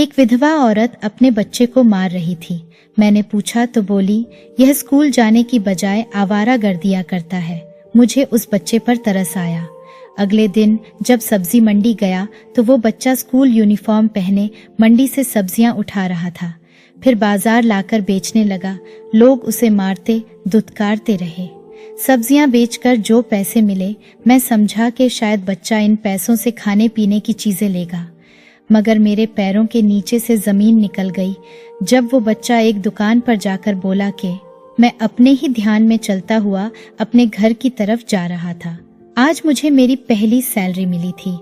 एक विधवा औरत अपने बच्चे को मार रही थी। मैंने पूछा तो बोली, यह स्कूल जाने की बजाय आवारागर्दियां करता है। मुझे उस बच्चे पर तरस आया। अगले दिन जब सब्जी मंडी गया तो वो बच्चा स्कूल यूनिफॉर्म पहने मंडी से सब्जियां उठा रहा था। फिर बाजार लाकर बेचने लगा। लोग उसे मारते दुत्कारते रहे। सब्जियां बेचकर जो पैसे मिले, मैं समझा कि शायद बच्चा इन पैसों से खाने पीने की चीजें लेगा, मगर मेरे पैरों के नीचे से जमीन निकल गई जब वो बच्चा एक दुकान पर जाकर बोला कि मैं अपने ही ध्यान में चलता हुआ अपने घर की तरफ जा रहा था। आज मुझे मेरी पहली सैलरी मिली थी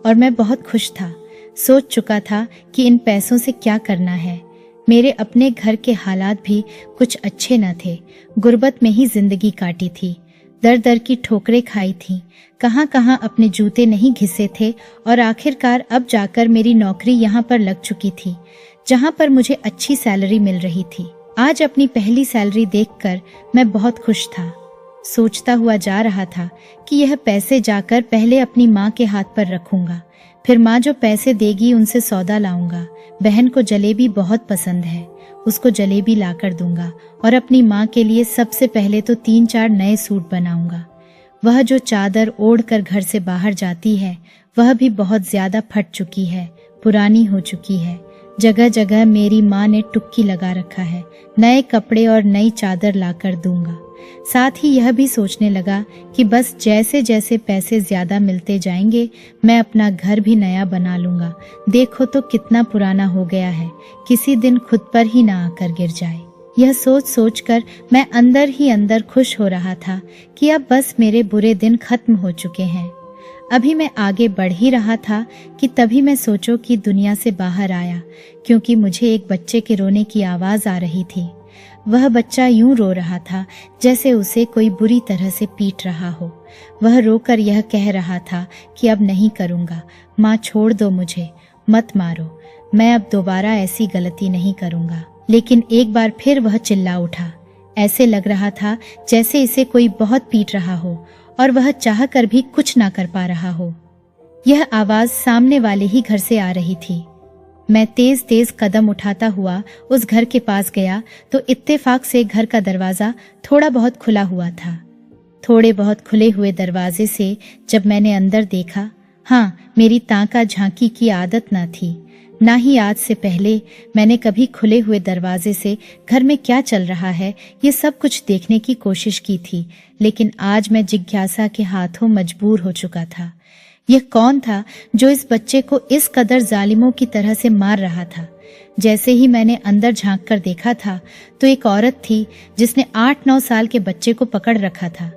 और मैं बहुत खुश था। सोच चुका था कि इन पैसों से क्या करना है। मेरे अपने घर के हालात भी कुछ अच्छे न थे। गुर्बत में ही जिंदगी काटी थी, दर दर की ठोकरें खाई थी, कहां कहां अपने जूते नहीं घिसे थे और आखिरकार अब जाकर मेरी नौकरी यहां पर लग चुकी थी, जहां पर मुझे अच्छी सैलरी मिल रही थी। आज अपनी पहली सैलरी देखकर मैं बहुत खुश था। सोचता हुआ जा रहा था कि यह पैसे जाकर पहले अपनी माँ के हाथ पर रखूंगा, फिर माँ जो पैसे देगी उनसे सौदा लाऊंगा। बहन को जलेबी बहुत पसंद है, उसको जलेबी लाकर दूंगा और अपनी माँ के लिए सबसे पहले तो 3-4 नए सूट बनाऊंगा। वह जो चादर ओढ़कर घर से बाहर जाती है वह भी बहुत ज्यादा फट चुकी है, पुरानी हो चुकी है। जगह जगह मेरी माँ ने टुक्की लगा रखा है। नए कपड़े और नई चादर लाकर दूंगा। साथ ही यह भी सोचने लगा कि बस जैसे जैसे पैसे ज्यादा मिलते जाएंगे मैं अपना घर भी नया बना लूंगा। देखो तो कितना पुराना हो गया है, किसी दिन खुद पर ही ना आकर गिर जाए। यह सोच सोचकर मैं अंदर ही अंदर खुश हो रहा था कि अब बस मेरे बुरे दिन खत्म हो चुके हैं। अभी मैं आगे बढ़ ही रहा था कि तभी मैं सोचो कि दुनिया से बाहर आया, क्योंकि मुझे एक बच्चे के रोने की आवाज आ रही थी। वह बच्चा यूं रो रहा था जैसे उसे कोई बुरी तरह से पीट रहा हो। वह रोकर यह कह रहा था कि अब नहीं करूंगा, माँ छोड़ दो मुझे, मत मारो, मैं अब दोबारा ऐसी गलती नहीं करूंगा। लेकिन एक बार फिर वह चिल्ला उठा। ऐसे लग रहा था जैसे इसे कोई बहुत पीट रहा हो और वह चाह कर भी कुछ ना कर पा रहा हो। यह आवाज सामने वाले ही घर से आ रही थी। मैं तेज तेज कदम उठाता हुआ उस घर के पास गया तो इत्तेफाक से घर का दरवाजा थोड़ा बहुत खुला हुआ था। थोड़े बहुत खुले हुए दरवाजे से जब मैंने अंदर देखा, हाँ, मेरी ताका झांकी की आदत न थी, ना ही आज से पहले मैंने कभी खुले हुए दरवाजे से घर में क्या चल रहा है ये सब कुछ देखने की कोशिश की थी। लेकिन आज मैं जिज्ञासा के हाथों मजबूर हो चुका था। यह कौन था जो इस बच्चे को इस कदर जालिमों की तरह से मार रहा था? जैसे ही मैंने अंदर झांक कर देखा था तो एक औरत थी जिसने 8-9 साल के बच्चे को पकड़ रखा था।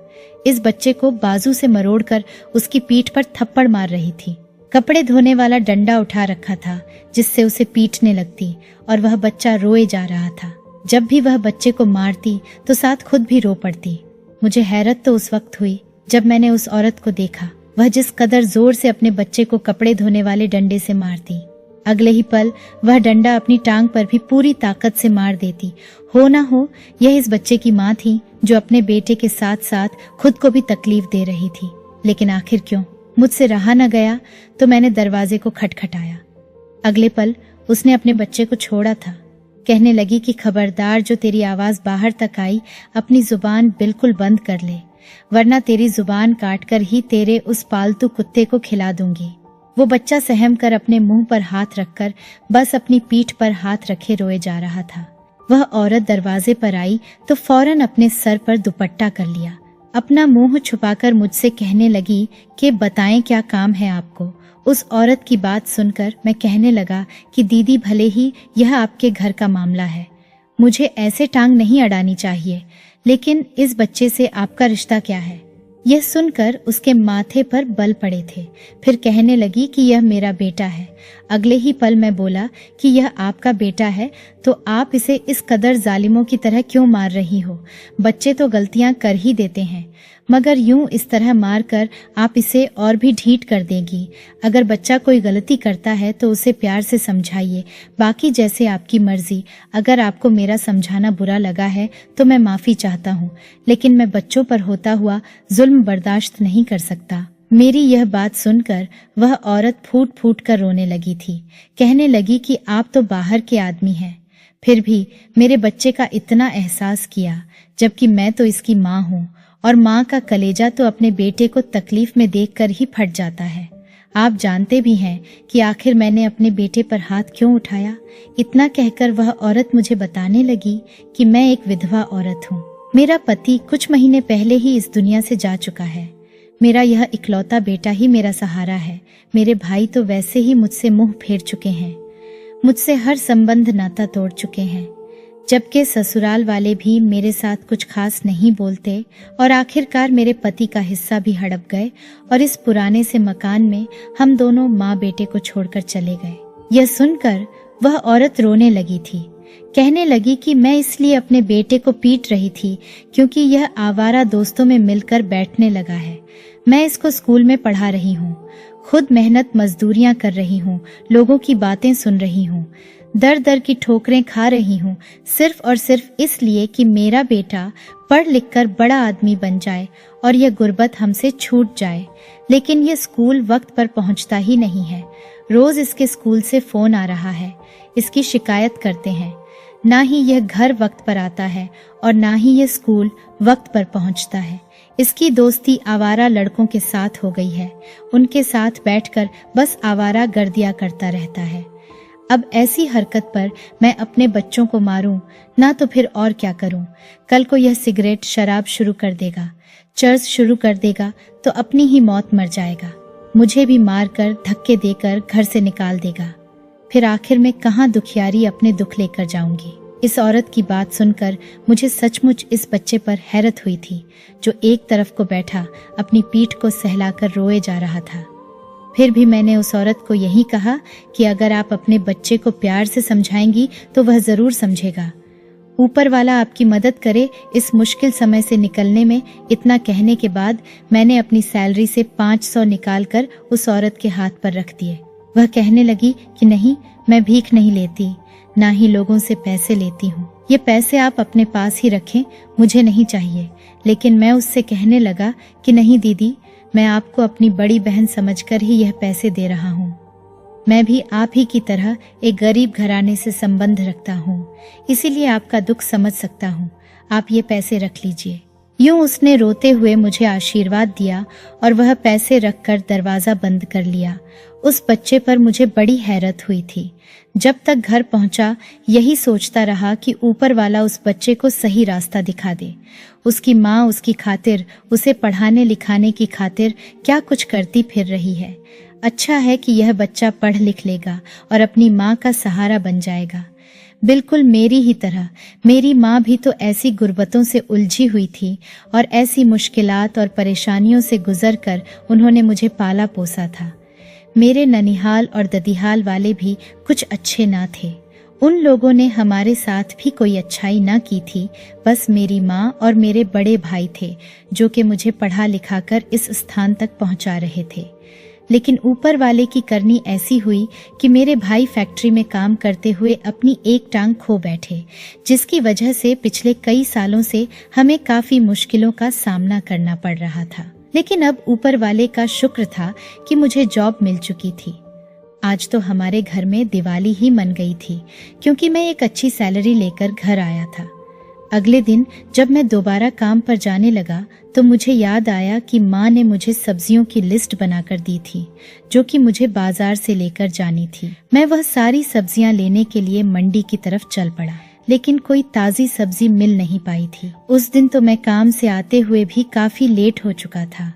इस बच्चे को बाजू से मरोड़कर उसकी पीठ पर थप्पड़ मार रही थी। कपड़े धोने वाला डंडा उठा रखा था जिससे उसे पीटने लगती और वह बच्चा रोए जा रहा था। जब भी वह बच्चे को मारती तो साथ खुद भी रो पड़ती। मुझे हैरत तो उस वक्त हुई जब मैंने उस औरत को देखा, वह जिस कदर जोर से अपने बच्चे को कपड़े धोने वाले डंडे से मारती, अगले ही पल वह डंडा अपनी टांग पर भी पूरी ताकत से मार देती। हो ना हो यह इस बच्चे की माँ थी जो अपने बेटे के साथ साथ खुद को भी तकलीफ दे रही थी। लेकिन आखिर क्यों? मुझसे रहा न गया तो मैंने दरवाजे को खटखटाया। अगले पल उसने अपने बच्चे को छोड़ा था। कहने लगी कि खबरदार, जो तेरी आवाज बाहर तक आई अपनी जुबान बिल्कुल बंद कर ले, वरना तेरी जुबान काटकर ही तेरे उस पालतू कुत्ते को खिला दूंगी। वो बच्चा सहम कर अपने मुंह पर हाथ रखकर बस अपनी पीठ पर हाथ रखे रोए जा रहा था। वह औरत दरवाजे पर आई तो फौरन अपने सर पर दुपट्टा कर लिया। अपना मुंह छुपाकर मुझसे कहने लगी कि बताएं क्या काम है आपको। उस औरत की बात सुनकर मैं कहने लगा कि दीदी, भले ही यह आपके घर का मामला है, मुझे ऐसे टांग नहीं अड़ानी चाहिए, लेकिन इस बच्चे से आपका रिश्ता क्या है? यह सुनकर उसके माथे पर बल पड़े थे। फिर कहने लगी कि यह मेरा बेटा है। अगले ही पल मैं बोला कि यह आपका बेटा है तो आप इसे इस कदर जालिमों की तरह क्यों मार रही हो? बच्चे तो गलतियां कर ही देते हैं, मगर यूं इस तरह मार कर आप इसे और भी ढीठ कर देगी। अगर बच्चा कोई गलती करता है तो उसे प्यार से समझाइए, बाकी जैसे आपकी मर्जी। अगर आपको मेरा समझाना बुरा लगा है तो मैं माफी चाहता हूँ, लेकिन मैं बच्चों पर होता हुआ जुल्म बर्दाश्त नहीं कर सकता। मेरी यह बात सुनकर वह औरत फूट फूट कर रोने लगी थी। कहने लगी कि आप तो बाहर के आदमी हैं, फिर भी मेरे बच्चे का इतना एहसास किया, जबकि मैं तो इसकी माँ हूँ और माँ का कलेजा तो अपने बेटे को तकलीफ में देखकर ही फट जाता है। आप जानते भी हैं कि आखिर मैंने अपने बेटे पर हाथ क्यों उठाया। इतना कहकर वह औरत मुझे बताने लगी कि मैं एक विधवा औरत हूँ। मेरा पति कुछ महीने पहले ही इस दुनिया से जा चुका है। मेरा यह इकलौता बेटा ही मेरा सहारा है। मेरे भाई तो वैसे ही मुझसे मुंह फेर चुके हैं, मुझसे हर संबंध नाता तोड़ चुके हैं, जबकि ससुराल वाले भी मेरे साथ कुछ खास नहीं बोलते और आखिरकार मेरे पति का हिस्सा भी हड़प गए और इस पुराने से मकान में हम दोनों माँ बेटे को छोड़कर चले गए। यह सुनकर वह औरत रोने लगी थी। कहने लगी कि मैं इसलिए अपने बेटे को पीट रही थी क्योंकि यह आवारा दोस्तों में मिलकर बैठने लगा है। मैं इसको स्कूल में पढ़ा रही हूँ, खुद मेहनत मजदूरियां कर रही हूँ, लोगों की बातें सुन रही हूँ, दर दर की ठोकरें खा रही हूँ, सिर्फ और सिर्फ इसलिए कि मेरा बेटा पढ़ लिख कर बड़ा आदमी बन जाए और यह गुर्बत हमसे छूट जाए। लेकिन यह स्कूल वक्त पर पहुँचता ही नहीं है। रोज इसके स्कूल से फोन आ रहा है, इसकी शिकायत करते हैं। ना ही यह घर वक्त पर आता है और ना ही यह स्कूल वक्त पर पहुंचता है। इसकी दोस्ती आवारा लड़कों के साथ हो गई है। उनके साथ बैठकर बस आवारा गर्दिया करता रहता है। अब ऐसी हरकत पर मैं अपने बच्चों को मारूं ना तो फिर और क्या करूं। कल को यह सिगरेट शराब शुरू कर देगा, चर्च शुरू कर देगा तो अपनी ही मौत मर जाएगा। मुझे भी मारकर धक्के देकर घर से निकाल देगा। फिर आखिर में कहाँ दुखियारी अपने दुख लेकर जाऊंगी। इस औरत की बात सुनकर मुझे सचमुच इस बच्चे पर हैरत हुई थी, जो एक तरफ को बैठा अपनी पीठ को सहलाकर रोए जा रहा था। फिर भी मैंने उस औरत को यही कहा कि अगर आप अपने बच्चे को प्यार से समझाएंगी तो वह जरूर समझेगा। ऊपर वाला आपकी मदद करे इस मुश्किल समय से निकलने में। इतना कहने के बाद मैंने अपनी सैलरी से 500 निकालकर उस औरत के हाथ पर रख दिए। वह कहने लगी कि नहीं, मैं भीख नहीं लेती, ना ही लोगों से पैसे लेती हूँ। ये पैसे आप अपने पास ही रखें, मुझे नहीं चाहिए। लेकिन मैं उससे कहने लगा कि नहीं दीदी, मैं आपको अपनी बड़ी बहन समझकर ही यह पैसे दे रहा हूँ। मैं भी आप ही की तरह एक गरीब घराने से संबंध रखता हूँ, इसीलिए आपका दुख समझ सकता हूँ। आप ये पैसे रख लीजिए। यूं उसने रोते हुए मुझे आशीर्वाद दिया और वह पैसे रखकर दरवाजा बंद कर लिया। उस बच्चे पर मुझे बड़ी हैरत हुई थी। जब तक घर पहुंचा यही सोचता रहा कि ऊपर वाला उस बच्चे को सही रास्ता दिखा दे। उसकी माँ उसकी खातिर, उसे पढ़ाने लिखाने की खातिर क्या कुछ करती फिर रही है। अच्छा है कि यह बच्चा पढ़ लिख लेगा और अपनी माँ का सहारा बन जाएगा, बिल्कुल मेरी ही तरह। मेरी माँ भी तो ऐसी गुर्बतों से उलझी हुई थी और ऐसी मुश्किलात और परेशानियों से गुजर कर उन्होंने मुझे पाला पोसा था। मेरे ननिहाल और ददिहाल वाले भी कुछ अच्छे ना थे। उन लोगों ने हमारे साथ भी कोई अच्छाई ना की थी। बस मेरी माँ और मेरे बड़े भाई थे जो कि मुझे पढ़ा लिखाकर इस स्थान तक पहुंचा रहे थे। लेकिन ऊपर वाले की करनी ऐसी हुई कि मेरे भाई फैक्ट्री में काम करते हुए अपनी एक टांग खो बैठे, जिसकी वजह से पिछले कई सालों से हमें काफी मुश्किलों का सामना करना पड़ रहा था। लेकिन अब ऊपर वाले का शुक्र था कि मुझे जॉब मिल चुकी थी। आज तो हमारे घर में दिवाली ही मन गई थी, क्योंकि मैं एक अच्छी सैलरी लेकर घर आया था। अगले दिन जब मैं दोबारा काम पर जाने लगा तो मुझे याद आया कि माँ ने मुझे सब्जियों की लिस्ट बनाकर दी थी जो कि मुझे बाजार से लेकर जानी थी। मैं वह सारी सब्जियां लेने के लिए मंडी की तरफ चल पड़ा, लेकिन कोई ताज़ी सब्जी मिल नहीं पाई थी। उस दिन तो मैं काम से आते हुए भी काफी लेट हो चुका था।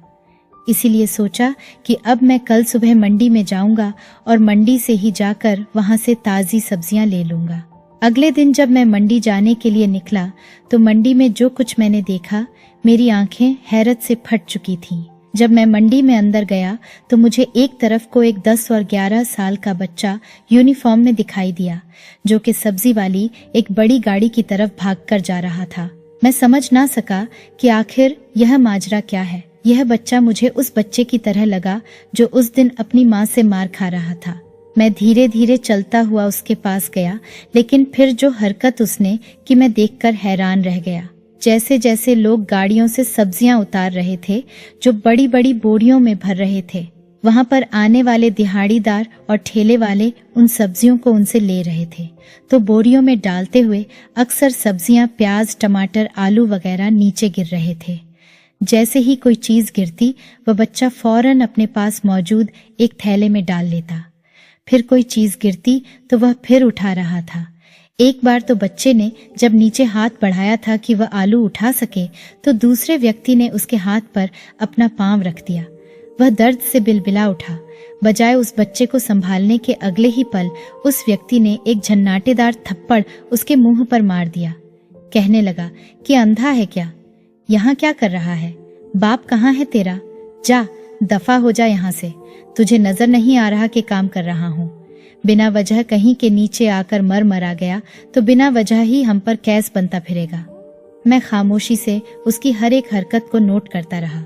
इसीलिए सोचा कि अब मैं कल सुबह मंडी में जाऊंगा और मंडी से ही जाकर वहां से ताज़ी सब्जियां ले लूंगा। अगले दिन जब मैं मंडी जाने के लिए निकला तो मंडी में जो कुछ मैंने देखा, मेरी आंखें हैरत से फट चुकी थीं। जब मैं मंडी में अंदर गया तो मुझे एक तरफ को एक 10 और 11 साल का बच्चा यूनिफॉर्म में दिखाई दिया, जो कि सब्जी वाली एक बड़ी गाड़ी की तरफ भागकर जा रहा था। मैं समझ ना सका कि आखिर यह माजरा क्या है। यह बच्चा मुझे उस बच्चे की तरह लगा जो उस दिन अपनी माँ से मार खा रहा था। मैं धीरे धीरे चलता हुआ उसके पास गया, लेकिन फिर जो हरकत उसने की मैं देखकर हैरान रह गया। जैसे जैसे लोग गाड़ियों से सब्जियां उतार रहे थे जो बड़ी बड़ी बोरियों में भर रहे थे, वहां पर आने वाले दिहाड़ीदार और ठेले वाले उन सब्जियों को उनसे ले रहे थे। तो बोरियों में डालते हुए अक्सर सब्जियां, प्याज, टमाटर, आलू वगैरह नीचे गिर रहे थे। जैसे ही कोई चीज गिरती वह बच्चा फौरन अपने पास मौजूद एक थैले में डाल लेता। फिर कोई चीज गिरती तो वह फिर उठा रहा था। एक बार तो बच्चे ने जब नीचे हाथ बढ़ाया था कि वह आलू उठा सके, तो दूसरे व्यक्ति ने उसके हाथ पर अपना पांव रख दिया। वह दर्द से बिलबिला उठा। बजाय उस बच्चे को संभालने के अगले ही पल उस व्यक्ति ने एक झन्नाटेदार थप्पड़ उसके मुंह पर मार दिया। कहने लगा कि अंधा है क्या, यहाँ क्या कर रहा है, बाप कहाँ है तेरा, जा दफा हो जा यहाँ से, तुझे नजर नहीं आ रहा कि काम कर रहा हूँ। बिना वजह कहीं के नीचे आकर मर मरा गया तो बिना वजह ही हम पर कैस बनता फिरेगा। मैं खामोशी से उसकी हर एक हरकत को नोट करता रहा।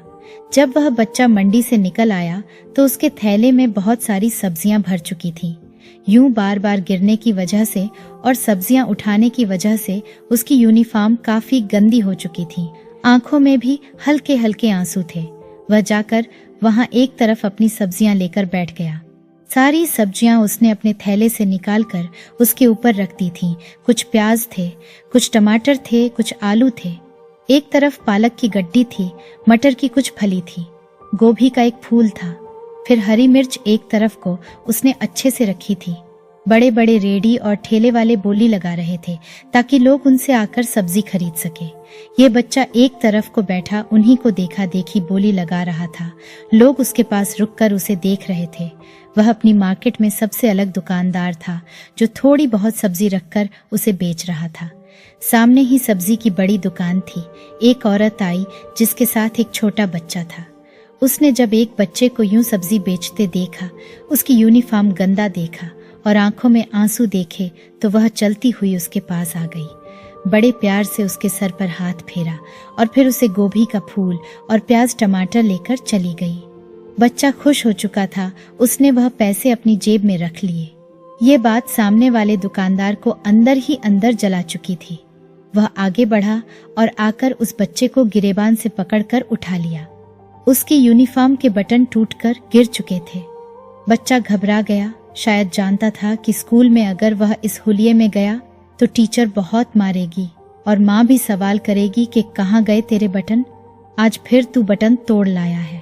जब वह बच्चा मंडी से निकल आया तो उसके थैले में बहुत सारी सब्जियां भर चुकी थीं। यूं बार बार गिरने की वजह से और सब्जियां उठाने की वजह से उसकी यूनिफॉर्म काफी गंदी हो चुकी थी। आंखों में भी हल्के हल्के आंसू थे। वह जाकर वहां एक तरफ अपनी सब्जियां लेकर बैठ गया। सारी सब्जियां उसने अपने थैले से निकालकर उसके ऊपर रख दी थीं। कुछ प्याज थे, कुछ टमाटर थे, कुछ आलू थे। एक तरफ पालक की गड्डी थी, मटर की कुछ फली थी, गोभी का एक फूल था। फिर हरी मिर्च एक तरफ को उसने अच्छे से रखी थी। बड़े बड़े रेडी और ठेले वाले बोली लगा रहे थे ताकि लोग उनसे आकर सब्जी खरीद सके। ये बच्चा एक तरफ को बैठा उन्हीं को देखा देखी बोली लगा रहा था। लोग उसके पास रुककर उसे देख रहे थे। वह अपनी मार्केट में सबसे अलग दुकानदार था जो थोड़ी बहुत सब्जी रखकर उसे बेच रहा था। सामने ही सब्जी की बड़ी दुकान थी। एक औरत आई जिसके साथ एक छोटा बच्चा था। उसने जब एक बच्चे को यूं सब्जी बेचते देखा, उसकी यूनिफॉर्म गंदा देखा और आंखों में आंसू देखे तो वह चलती हुई उसके पास आ गई। बड़े प्यार से उसके सर पर हाथ फेरा और फिर उसे गोभी का फूल और प्याज टमाटर लेकर चली गई। बच्चा खुश हो चुका था। उसने वह पैसे अपनी जेब में रख लिए। ये बात सामने वाले दुकानदार को अंदर ही अंदर जला चुकी थी। वह आगे बढ़ा और आकर उस बच्चे को गिरेबान से पकड़कर उठा लिया। उसकी यूनिफॉर्म के बटन टूटकर गिर चुके थे। बच्चा घबरा गया। शायद जानता था कि स्कूल में अगर वह इस हुलिये में गया तो टीचर बहुत मारेगी और माँ भी सवाल करेगी कि कहाँ गए तेरे बटन, आज फिर तू बटन तोड़ लाया है।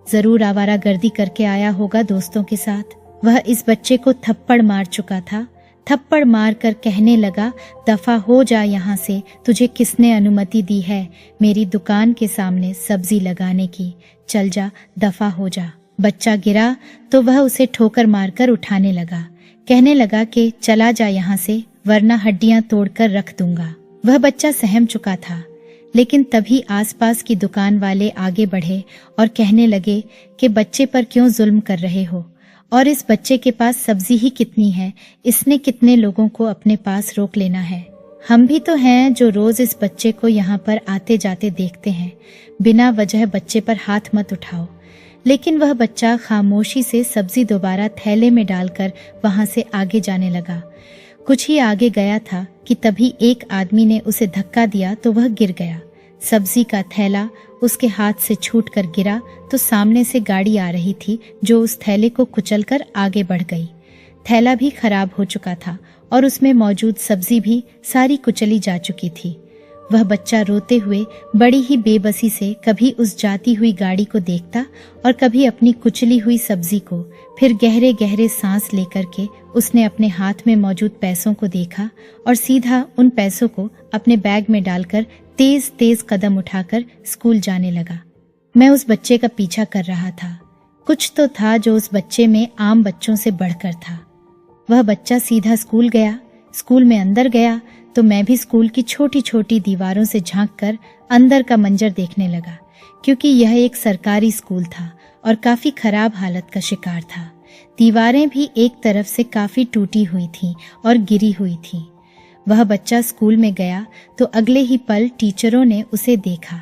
जरूर आवारागर्दी करके आया होगा दोस्तों के साथ। वह इस बच्चे को थप्पड़ मार चुका था। थप्पड़ मार कर कहने लगा, दफा हो जा यहाँ से, तुझे किसने अनुमति दी है मेरी दुकान के सामने सब्जी लगाने की, चल जा, दफा हो जा। बच्चा गिरा तो वह उसे ठोकर मारकर उठाने लगा। कहने लगा कि चला जा यहाँ से वरना हड्डियां तोड़कर रख दूंगा। वह बच्चा सहम चुका था। लेकिन तभी आसपास की दुकान वाले आगे बढ़े और कहने लगे कि बच्चे पर क्यों जुल्म कर रहे हो, और इस बच्चे के पास सब्जी ही कितनी है, इसने कितने लोगों को अपने पास रोक लेना है। हम भी तो हैं जो रोज इस बच्चे को यहाँ पर आते जाते देखते हैं। बिना वजह बच्चे पर हाथ मत उठाओ। लेकिन वह बच्चा खामोशी से सब्जी दोबारा थैले में डालकर वहां से आगे जाने लगा। कुछ ही आगे गया था कि तभी एक आदमी ने उसे धक्का दिया तो वह गिर गया। सब्जी का थैला उसके हाथ से छूटकर गिरा तो सामने से गाड़ी आ रही थी जो उस थैले को कुचलकर आगे बढ़ गई। थैला भी खराब हो चुका था और उसमें मौजूद सब्जी भी सारी कुचली जा चुकी थी। वह बच्चा रोते हुए बड़ी ही बेबसी से कभी उस जाती हुई गाड़ी को देखता और कभी अपनी कुचली हुई सब्जी को। फिर गहरे गहरे सांस लेकर के उसने अपने हाथ में मौजूद पैसों को देखा और सीधा उन पैसों को अपने बैग में डालकर तेज तेज कदम उठाकर स्कूल जाने लगा। मैं उस बच्चे का पीछा कर रहा था। कुछ तो था जो उस बच्चे में आम बच्चों से बढ़कर था। वह बच्चा सीधा स्कूल गया। स्कूल में अंदर गया तो मैं भी स्कूल की छोटी छोटी दीवारों से झांककर अंदर का मंजर देखने लगा, क्योंकि यह एक सरकारी स्कूल था और काफी खराब हालत का शिकार था। दीवारें भी एक तरफ से काफी टूटी हुई थीं और गिरी हुई थीं। वह बच्चा स्कूल में गया तो अगले ही पल टीचरों ने उसे देखा।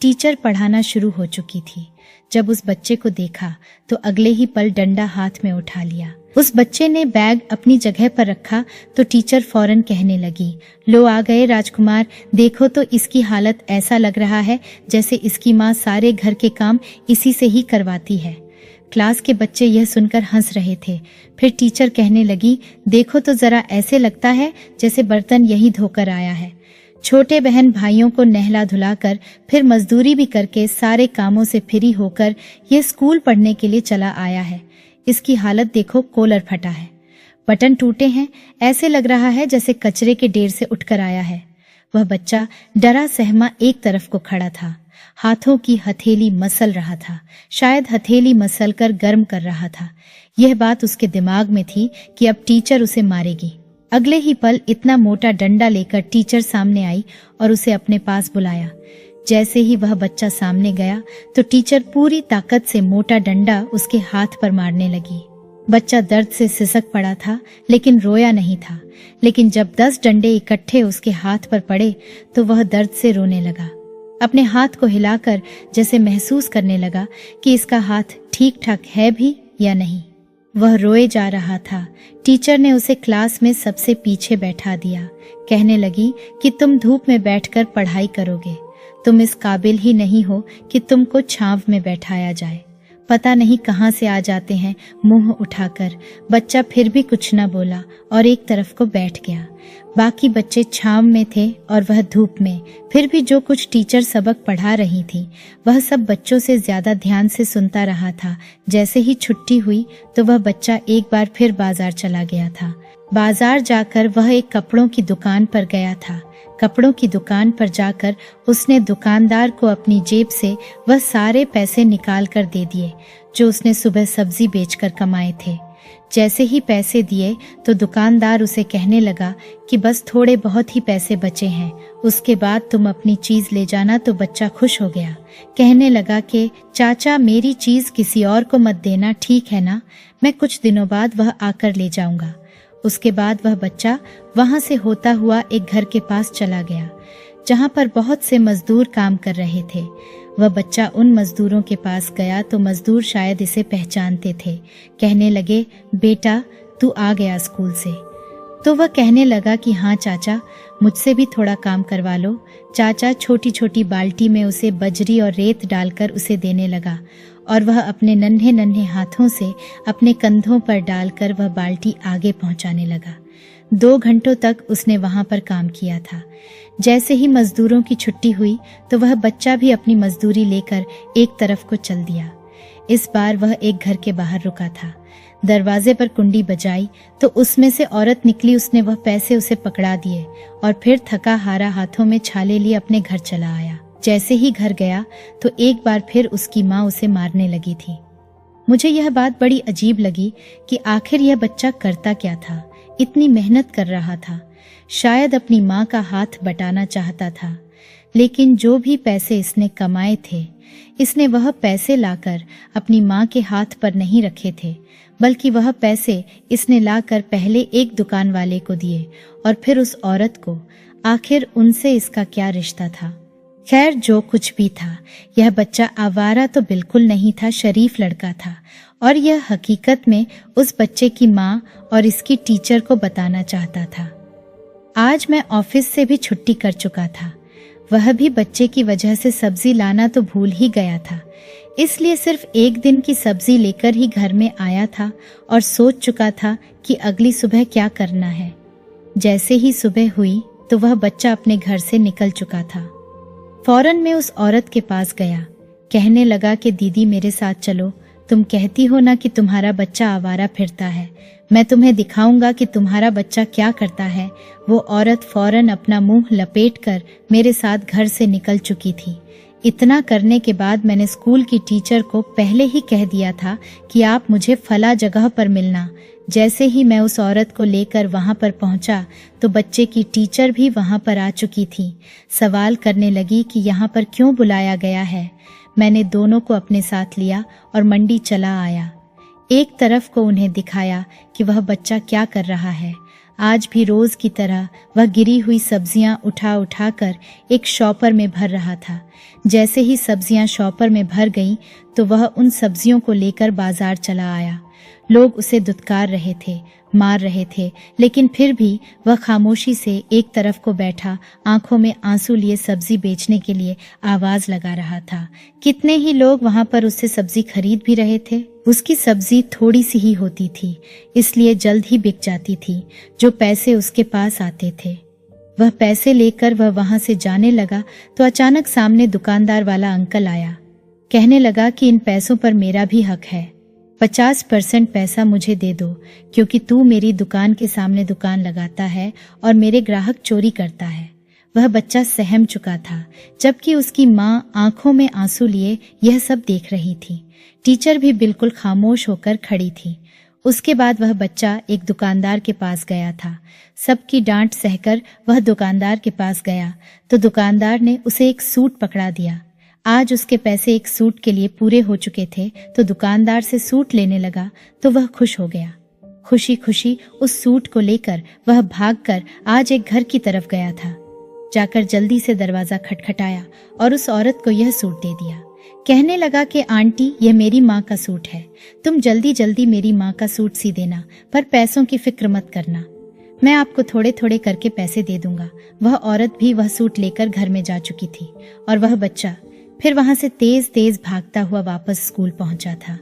टीचर पढ़ाना शुरू हो चुकी थी। जब उस बच्चे को देखा तो अगले ही पल डंडा हाथ में उठा लिया। उस बच्चे ने बैग अपनी जगह पर रखा तो टीचर फौरन कहने लगी, लो आ गए राजकुमार, देखो तो इसकी हालत, ऐसा लग रहा है जैसे इसकी माँ सारे घर के काम इसी से ही करवाती है। क्लास के बच्चे यह सुनकर हंस रहे थे। फिर टीचर कहने लगी, देखो तो जरा, ऐसे लगता है जैसे बर्तन यही धोकर आया है। छोटे बहन भाइयों को नहला धुलाकर फिर मजदूरी भी करके सारे कामों से फ्री होकर ये स्कूल पढ़ने के लिए चला आया है। इसकी हालत देखो, कॉलर फटा है, बटन टूटे हैं, ऐसे लग रहा है जैसे कचरे के ढेर से उठकर आया है। वह बच्चा डरा सहमा एक तरफ को खड़ा था, हाथों की हथेली मसल रहा था, शायद हथेली मसल कर गर्म कर रहा था। यह बात उसके दिमाग में थी कि अब टीचर उसे मारेगी। अगले ही पल इतना मोटा डंडा लेकर टीचर सामने आई और उसे अपने पास बुलाया। जैसे ही वह बच्चा सामने गया तो टीचर पूरी ताकत से मोटा डंडा उसके हाथ पर मारने लगी। बच्चा दर्द से सिसक पड़ा था लेकिन रोया नहीं था। लेकिन जब 10 डंडे इकट्ठे उसके हाथ पर पड़े तो वह दर्द से रोने लगा। अपने हाथ को हिलाकर जैसे महसूस करने लगा कि इसका हाथ ठीक ठाक है भी या नहीं। वह रोए जा रहा था। टीचर ने उसे क्लास में सबसे पीछे बैठा दिया। कहने लगी कि तुम धूप में बैठकर पढ़ाई करोगे, तुम इस काबिल ही नहीं हो कि तुमको छांव में बैठाया जाए। पता नहीं कहां से आ जाते हैं मुंह उठाकर। बच्चा फिर भी कुछ न बोला और एक तरफ को बैठ गया। बाकी बच्चे छांव में थे और वह धूप में। फिर भी जो कुछ टीचर सबक पढ़ा रही थी वह सब बच्चों से ज्यादा ध्यान से सुनता रहा था। जैसे ही छुट्टी हुई तो वह बच्चा एक बार फिर बाजार चला गया था। बाजार जाकर वह एक कपड़ों की दुकान पर गया था। कपड़ों की दुकान पर जाकर उसने दुकानदार को अपनी जेब से वह सारे पैसे निकाल कर दे दिए जो उसने सुबह सब्जी बेचकर कमाए थे। जैसे ही पैसे दिए तो दुकानदार उसे कहने लगा कि बस थोड़े बहुत ही पैसे बचे हैं, उसके बाद तुम अपनी चीज ले जाना। तो बच्चा खुश हो गया, कहने लगा कि चाचा मेरी चीज किसी और को मत देना, ठीक है ना, मैं कुछ दिनों बाद वह आकर ले जाऊंगा। उसके बाद वह बच्चा वहां से होता हुआ एक घर के पास चला गया जहां पर बहुत से मजदूर काम कर रहे थे। वह बच्चा उन मजदूरों के पास गया तो मजदूर शायद इसे पहचानते थे। कहने लगे, बेटा तू आ गया स्कूल से। तो वह कहने लगा कि हाँ चाचा, मुझसे भी थोड़ा काम करवा लो। चाचा छोटी छोटी बाल्टी में उसे बजरी और रेत डालकर उसे देने लगा और वह अपने नन्हे नन्हे हाथों से अपने कंधों पर डालकर वह बाल्टी आगे पहुंचाने लगा। 2 घंटों तक उसने वहां पर काम किया था। जैसे ही मजदूरों की छुट्टी हुई तो वह बच्चा भी अपनी मजदूरी लेकर एक तरफ को चल दिया। इस बार वह एक घर के बाहर रुका था। दरवाजे पर कुंडी बजाई तो उसमें से औरत निकली। उसने वह पैसे उसे पकड़ा दिए और फिर थका हारा हाथों में छाले लिए अपने घर चला आया। जैसे ही घर गया तो एक बार फिर उसकी माँ उसे मारने लगी थी। मुझे यह बात बड़ी अजीब लगी कि आखिर यह बच्चा करता क्या था। इतनी मेहनत कर रहा था, शायद अपनी माँ का हाथ बटाना चाहता था। लेकिन जो भी पैसे इसने कमाए थे, इसने वह पैसे लाकर अपनी माँ के हाथ पर नहीं रखे थे, बल्कि वह पैसे इसने लाकर पहले एक दुकान वाले को दिए और फिर उस औरत को। आखिर उनसे इसका क्या रिश्ता था? खैर जो कुछ भी था, यह बच्चा आवारा तो बिल्कुल नहीं था, शरीफ लड़का था और यह हकीकत में उस बच्चे की माँ और इसकी टीचर को बताना चाहता था। आज मैं ऑफिस से भी छुट्टी कर चुका था। वह भी बच्चे की वजह से सब्जी लाना तो भूल ही गया था, इसलिए सिर्फ एक दिन की सब्जी लेकर ही घर में आया था और सोच चुका था कि अगली सुबह क्या करना है। जैसे ही सुबह हुई तो वह बच्चा अपने घर से निकल चुका था। फौरन मैं उस औरत के पास गया, कहने लगा कि दीदी मेरे साथ चलो, तुम कहती हो ना कि तुम्हारा बच्चा आवारा फिरता है, मैं तुम्हें दिखाऊंगा कि तुम्हारा बच्चा क्या करता है। वो औरत फौरन अपना मुंह लपेटकर मेरे साथ घर से निकल चुकी थी। इतना करने के बाद मैंने स्कूल की टीचर को पहले ही कह दिया था कि आप मुझे फला जगह पर मिलना। जैसे ही मैं उस औरत को लेकर वहां पर पहुंचा तो बच्चे की टीचर भी वहां पर आ चुकी थी। सवाल करने लगी कि यहाँ पर क्यों बुलाया गया है। मैंने दोनों को अपने साथ लिया और मंडी चला आया। एक तरफ को उन्हें दिखाया कि वह बच्चा क्या कर रहा है। आज भी रोज की तरह वह गिरी हुई सब्जियां उठा उठा कर एक शॉपर में भर रहा था। जैसे ही सब्जियां शॉपर में भर गईं तो वह उन सब्जियों को लेकर बाजार चला आया। लोग उसे दुत्कार रहे थे, मार रहे थे, लेकिन फिर भी वह खामोशी से एक तरफ को बैठा आंखों में आंसू लिए सब्जी बेचने के लिए आवाज लगा रहा था। कितने ही लोग वहां पर उससे सब्जी खरीद भी रहे थे। उसकी सब्जी थोड़ी सी ही होती थी, इसलिए जल्द ही बिक जाती थी। जो पैसे उसके पास आते थे वह पैसे लेकर वह वहां से जाने लगा तो अचानक सामने दुकानदार वाला अंकल आया। कहने लगा कि इन पैसों पर मेरा भी हक है, 50% पैसा मुझे दे दो, क्योंकि तू मेरी दुकान के सामने दुकान लगाता है और मेरे ग्राहक चोरी करता है। वह बच्चा सहम चुका था, जबकि उसकी माँ आंखों में आंसू लिए यह सब देख रही थी। टीचर भी बिल्कुल खामोश होकर खड़ी थी। उसके बाद वह बच्चा एक दुकानदार के पास गया था। सबकी डांट सहकर वह दुकानदार के पास गया तो दुकानदार ने उसे एक सूट पकड़ा दिया। आज उसके पैसे एक सूट के लिए पूरे हो चुके थे तो दुकानदार से सूट लेने लगा तो वह खुश हो गया। खुशी खुशी उस सूट को लेकर वह भागकर आज एक घर की तरफ गया था। जाकर जल्दी से दरवाजा खटखटाया और उस औरत को यह सूट दे दिया। कहने लगा कि आंटी, यह मेरी माँ का सूट है, तुम जल्दी जल्दी मेरी माँ का सूट सी देना, पर पैसों की फिक्र मत करना, मैं आपको थोड़े थोड़े करके पैसे दे दूंगा। वह औरत भी वह सूट लेकर घर में जा चुकी थी और वह बच्चा फिर वहां से तेज तेज भागता हुआ वापस स्कूल पहुंचा था।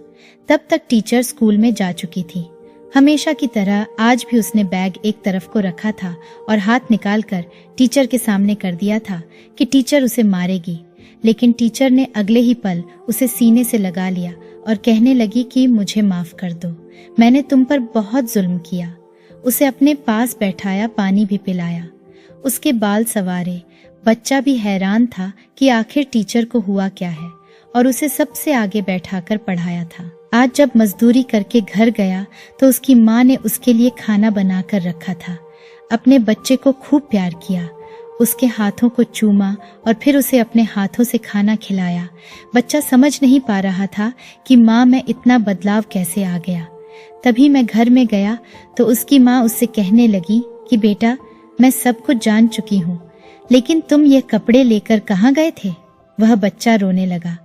तब तक टीचर स्कूल में जा चुकी थी। हमेशा की तरह आज भी उसने बैग एक तरफ को रखा था और हाथ निकालकर टीचर के सामने कर दिया था कि टीचर उसे मारेगी, लेकिन टीचर ने अगले ही पल उसे सीने से लगा लिया और कहने लगी कि मुझे माफ कर दो, मैंने तुम पर बहुत जुल्म किया। उसे अपने पास बैठाया, पानी भी पिलाया, उसके बाल संवारे। बच्चा भी हैरान था कि आखिर टीचर को हुआ क्या है और उसे सबसे आगे बैठाकर पढ़ाया था। आज जब मजदूरी करके घर गया तो उसकी माँ ने उसके लिए खाना बनाकर रखा था। अपने बच्चे को खूब प्यार किया, उसके हाथों को चूमा और फिर उसे अपने हाथों से खाना खिलाया। बच्चा समझ नहीं पा रहा था कि माँ में इतना बदलाव कैसे आ गया। तभी मैं घर में गया तो उसकी माँ उससे कहने लगी कि बेटा, मैं सब कुछ जान चुकी हूँ, लेकिन तुम ये कपड़े लेकर कहाँ गए थे? वह बच्चा रोने लगा,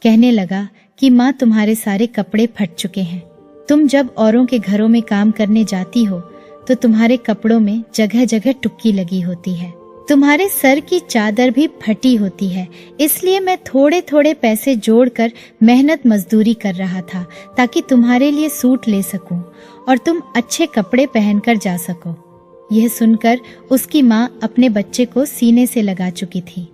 कहने लगा कि माँ, तुम्हारे सारे कपड़े फट चुके हैं। तुम जब औरों के घरों में काम करने जाती हो तो तुम्हारे कपड़ों में जगह जगह टुक्की लगी होती है, तुम्हारे सर की चादर भी फटी होती है, इसलिए मैं थोड़े थोड़े पैसे जोड़कर मेहनत मजदूरी कर रहा था ताकि तुम्हारे लिए सूट ले सकूं और तुम अच्छे कपड़े पहनकर जा सको। यह सुनकर उसकी माँ अपने बच्चे को सीने से लगा चुकी थी।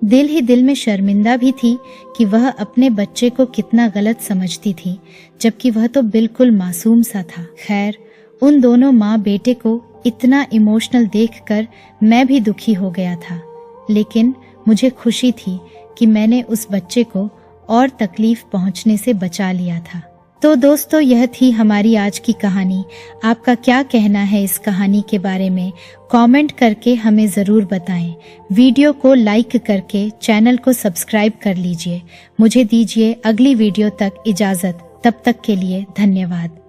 दिल ही दिल में शर्मिंदा भी थी कि वह अपने बच्चे को कितना गलत समझती थी, जबकि वह तो बिल्कुल मासूम सा था। खैर, उन दोनों माँ बेटे को इतना इमोशनल देखकर मैं भी दुखी हो गया था, लेकिन मुझे खुशी थी कि मैंने उस बच्चे को और तकलीफ पहुंचने से बचा लिया था। तो दोस्तों, यह थी हमारी आज की कहानी। आपका क्या कहना है इस कहानी के बारे में? कमेंट करके हमें ज़रूर बताएं। वीडियो को लाइक करके चैनल को सब्सक्राइब कर लीजिए। मुझे दीजिए अगली वीडियो तक इजाज़त। तब तक के लिए धन्यवाद।